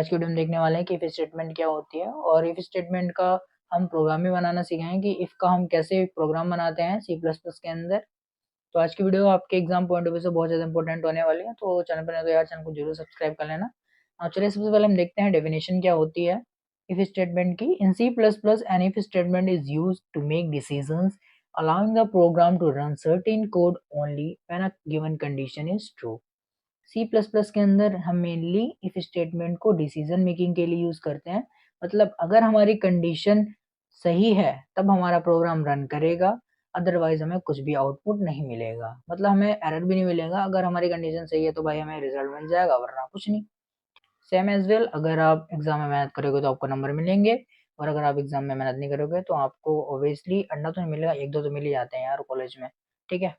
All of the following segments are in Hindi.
आज की वीडियो में देखने वाले हैं कि इफ स्टेटमेंट क्या होती है और इफ स्टेटमेंट का हम प्रोग्राम भी बनाना सीखेंगे कि इफ का हम कैसे प्रोग्राम बनाते हैं सी प्लस प्लस के अंदर। तो आज की वीडियो आपके एग्जाम पॉइंट ऑफ व्यू से बहुत ज़्यादा इंपॉर्टेंट होने वाली है, तो चैनल पर नहीं तो यार चैनल को जरूर सब्सक्राइब कर लेना। चलिए सबसे पहले हम देखते हैं डेफिनेशन क्या होती है इफ स्टेटमेंट की। In C plus plus an if statement is used to make decisions allowing the program to run certain code only when a given condition is true। C plus plus के अंदर हम मेनली इफ स्टेटमेंट को डिसीजन मेकिंग के लिए यूज करते हैं। मतलब अगर हमारी कंडीशन सही है तब हमारा प्रोग्राम रन करेगा, अदरवाइज हमें कुछ भी आउटपुट नहीं मिलेगा, मतलब हमें एरर भी नहीं मिलेगा। अगर हमारी कंडीशन सही है तो भाई हमें रिजल्ट मिल जाएगा, वरना कुछ नहीं। सेम एज वेल, अगर आप एग्जाम में मेहनत करोगे तो आपको नंबर मिलेंगे, और अगर आप एग्जाम में मेहनत नहीं करोगे तो आपको ऑब्वियसली अंडा तो नहीं मिलेगा, एक दो तो मिल ही जाते हैं यार कॉलेज में। ठीक है,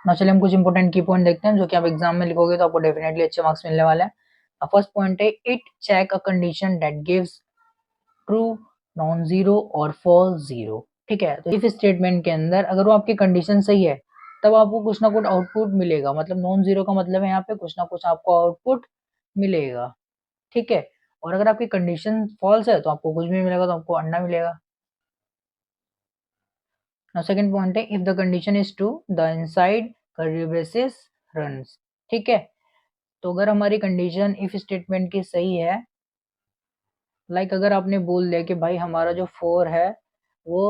ना चलिए हम कुछ इंपॉर्टेंट की पॉइंट देखते हैं जो कि आप एग्जाम में लिखोगे तो आपको डेफिनेटली अच्छे मार्क्स मिलने वाले हैं। फर्स्ट पॉइंट है it check a condition that gives true, non zero और फॉल्स जीरो। ठीक है, तो इफ स्टेटमेंट के अंदर अगर वो आपकी कंडीशन सही है तब आपको कुछ ना कुछ आउटपुट मिलेगा। मतलब नॉन जीरो का मतलब है यहाँ पे कुछ ना कुछ आपको आउटपुट मिलेगा। ठीक है, और अगर आपकी कंडीशन फॉल्स है तो आपको कुछ भी मिलेगा, तो आपको अंडा मिलेगा। नाउ सेकंड पॉइंट है if the condition is true the inside curly braces runs. ठीक है, तो अगर हमारी कंडीशन इफ स्टेटमेंट की सही है, लाइक अगर आपने बोल दिया कि भाई हमारा जो 4 है वो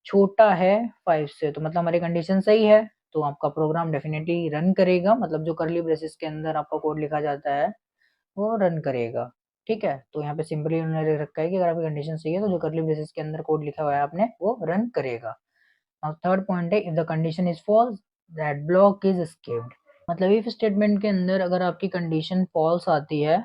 छोटा है 5 से, तो मतलब हमारी कंडीशन सही है, तो आपका प्रोग्राम डेफिनेटली रन करेगा। मतलब जो कर्ली ब्रेसेस के अंदर आपका कोड लिखा जाता है वो रन करेगा। ठीक है, तो यहाँ पे सिंपली उन्होंने लिख रखा है कि अगर आपकी कंडीशन सही है तो जो कर्ली ब्रेसेस के अंदर कोड लिखा हुआ है आपने वो रन करेगा। नाउ थर्ड पॉइंट है if the condition is false that block is skipped. मतलब इफ स्टेटमेंट के अंदर अगर आपकी कंडीशन फॉल्स आती है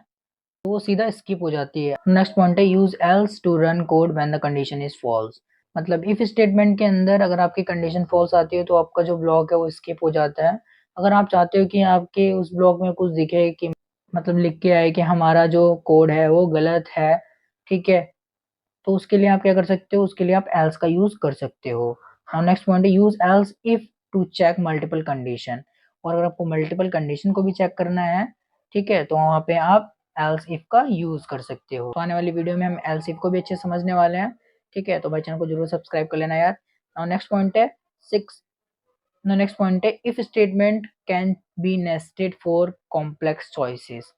तो वो सीधा स्किप हो जाती है। नेक्स्ट पॉइंट है use else to run code when the condition is false. मतलब इफ स्टेटमेंट के अंदर अगर आपकी कंडीशन फॉल्स आती है तो आपका जो ब्लॉक है वो स्किप हो जाता है। अगर आप चाहते हो कि आपके उस ब्लॉक में कुछ दिखे कि मतलब लिख के आए कि हमारा जो कोड है वो गलत है, ठीक है, तो उसके लिए आप क्या कर सकते हो, उसके लिए आप एल्स का यूज कर सकते हो। नाउ नेक्स्ट पॉइंट है use else if to check multiple condition. और अगर आपको मल्टीपल कंडीशन को भी चेक करना है, ठीक है, तो वहाँ पे आप एल्स इफ का यूज कर सकते हो। तो आने वाली वीडियो में हम एल्स इफ को भी अच्छे समझने वाले हैं। ठीक है, तो भाई चैनल को जरूर सब्सक्राइब कर लेना यार। नाउ नेक्स्ट पॉइंट है सिक्स। नेक्स्ट पॉइंट है if statement can be nested for complex choices.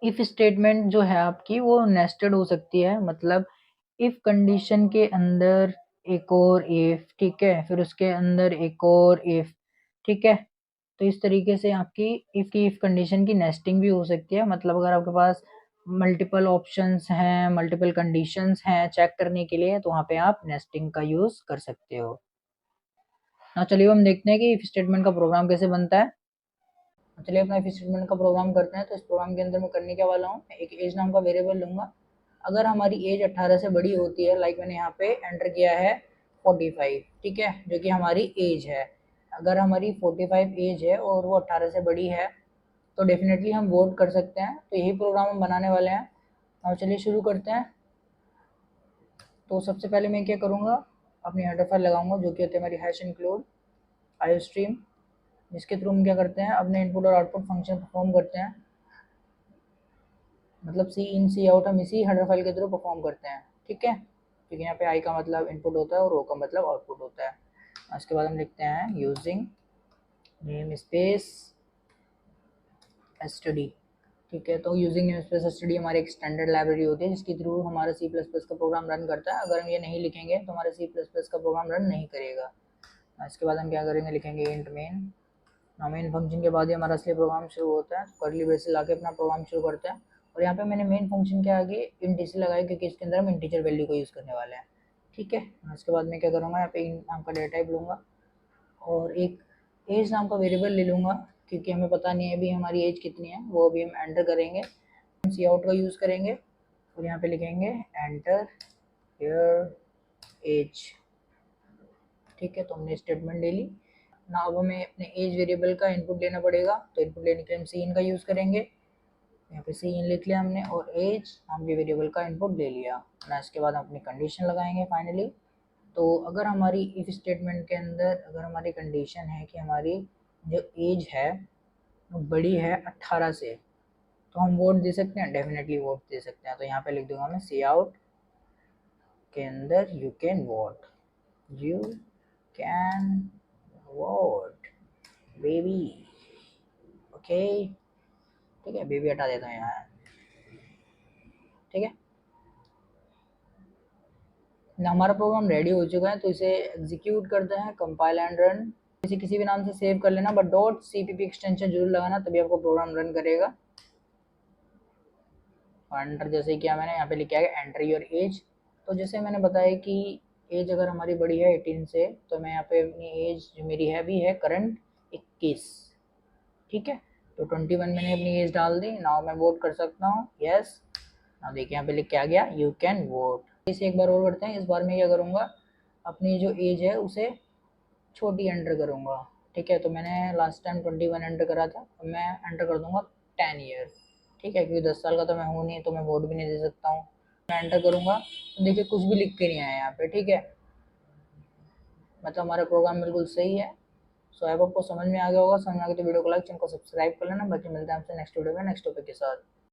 If statement जो है आपकी वो नेस्टेड हो सकती है। मतलब इफ कंडीशन के अंदर एक और इफ, ठीक है, फिर उसके अंदर एक और इफ, ठीक है, तो इस तरीके से आपकी इफ कंडीशन की नेस्टिंग भी हो सकती है। मतलब अगर आपके पास मल्टीपल ऑप्शंस हैं, मल्टीपल कंडीशंस हैं चेक करने के लिए, तो वहाँ पे आप नेस्टिंग का यूज कर सकते हो। ना चलिए हम देखते हैं कि इफ स्टेटमेंट का प्रोग्राम कैसे बनता है। चलिए अपना इफ स्टेटमेंट का प्रोग्राम करते हैं। तो इस प्रोग्राम के अंदर मैं करने क्या वाला हूँ, एक एज नाम का वेरिएबल लूंगा। अगर हमारी एज 18 से बड़ी होती है, लाइक मैंने यहाँ पे एंटर किया है 45, ठीक है, जो कि हमारी एज है। अगर हमारी 45 एज है और वो 18 से बड़ी है तो डेफिनेटली हम वोट कर सकते हैं। तो यही प्रोग्राम हम बनाने वाले हैं। और चलिए शुरू करते हैं। तो सबसे पहले मैं क्या करूँगा, अपनी हेडर फाइल लगाऊंगा जो कि होती है हमारी हैश इंक्लूड आईओ स्ट्रीम, जिसके थ्रू हम क्या करते हैं अपने इनपुट और आउटपुट फंक्शन परफॉर्म करते हैं। मतलब सी इन सी आउट हम इसी हेडर फाइल के थ्रू परफॉर्म करते हैं। ठीक है, क्योंकि यहाँ पे आई का मतलब इनपुट होता है और ओ का मतलब आउटपुट होता है। उसके बाद हम लिखते हैं यूजिंग नेम स्पेस एसटीडी। ठीक है, तो यूजिंग नेम स्पेस एसटीडी हमारी एक स्टैंडर्ड लाइब्रेरी होती है जिसके थ्रू हमारा सी प्लस प्लस का प्रोग्राम रन करता है। अगर हम ये नहीं लिखेंगे तो हमारा सी प्लस प्लस का प्रोग्राम रन नहीं करेगा। इसके बाद हम क्या करेंगे, लिखेंगे इंट मेन। मेन फंक्शन के बाद ही हमारा असली प्रोग्राम शुरू होता है। कर्ली ब्रेसेस लाके अपना प्रोग्राम शुरू करते हैं। और यहाँ पे मैंने मेन फंक्शन के आगे इंट इसलिए लगाया क्योंकि इसके अंदर हम इंटीजर वैल्यू को यूज़ करने वाले हैं। ठीक है, उसके बाद मैं क्या करूँगा, यहाँ पे इंट नाम का डेटा टाइप लूँगा और एक एज नाम का वेरिएबल ले लूँगा, क्योंकि हमें पता नहीं है अभी हमारी एज कितनी है, वो अभी हम एंटर करेंगे। हम सी आउट का यूज़ करेंगे और यहाँ पे लिखेंगे एंटर योर एज। ठीक है, तो हमने स्टेटमेंट ले ली ना। अब हमें अपने एज वेरिएबल का इनपुट लेना पड़ेगा, तो इनपुट लेने के लिए हम सी इन का यूज़ करेंगे। यहाँ पे सी इन लिख लिया हमने और एज नाम के वेरिएबल का इनपुट ले लिया ना। इसके बाद हम अपनी कंडीशन लगाएंगे फाइनली। तो अगर हमारी इफ स्टेटमेंट के अंदर अगर हमारी कंडीशन है कि हमारी जो एज है बड़ी है 18 से, तो हम वोट दे सकते हैं, डेफिनेटली वोट दे सकते हैं। तो यहाँ पे लिख दूंगा मैं सी आउट के अंदर you can vote, you can vote baby. Okay, ठीक है, बेबी हटा देता हूँ यहाँ। ठीक है ना, हमारा प्रोग्राम रेडी हो चुका है, तो इसे एग्जीक्यूट करते हैं, कंपाइल एंड रन। इसे किसी भी नाम से सेव कर लेना, बट डॉट सीपीपी एक्सटेंशन जरूर लगाना, तभी आपको प्रोग्राम रन करेगा। और एंटर जैसे ही किया मैंने, यहाँ पे लिखा है एंटर योर एज। तो जैसे मैंने बताया कि एज अगर हमारी बड़ी है 18 से, तो मैं यहाँ पे अपनी एज जो मेरी है भी है करंट 21। ठीक है, तो 21 मैंने अपनी एज डाल दी। नाउ मैं वोट कर सकता हूँ, यस। नाउ देखिए यहाँ पे लिख के आ गया यू कैन वोट। इसे एक बार और करते हैं। इस बार मैं क्या करूँगा, अपनी जो एज है उसे छोटी एंटर करूँगा। ठीक है, तो मैंने लास्ट टाइम 21 एंटर करा था, अब मैं एंटर कर दूंगा 10 ईयर। ठीक है, क्योंकि 10 साल का तो मैं हूँ नहीं, तो मैं वोट भी नहीं दे सकता हूँ। मैं एंटर करूँगा तो देखिए कुछ भी लिख के नहीं आया यहाँ पे। ठीक है, मतलब हमारा प्रोग्राम बिल्कुल सही है। सो आई होप आपको समझ में आ गया होगा। समझ में आ गया तो वीडियो को लाइक, चैनल को सब्सक्राइब कर लेना। बाकी मिलते हैं आपसे नेक्स्ट वीडियो में नेक्स्ट टॉपिक के साथ।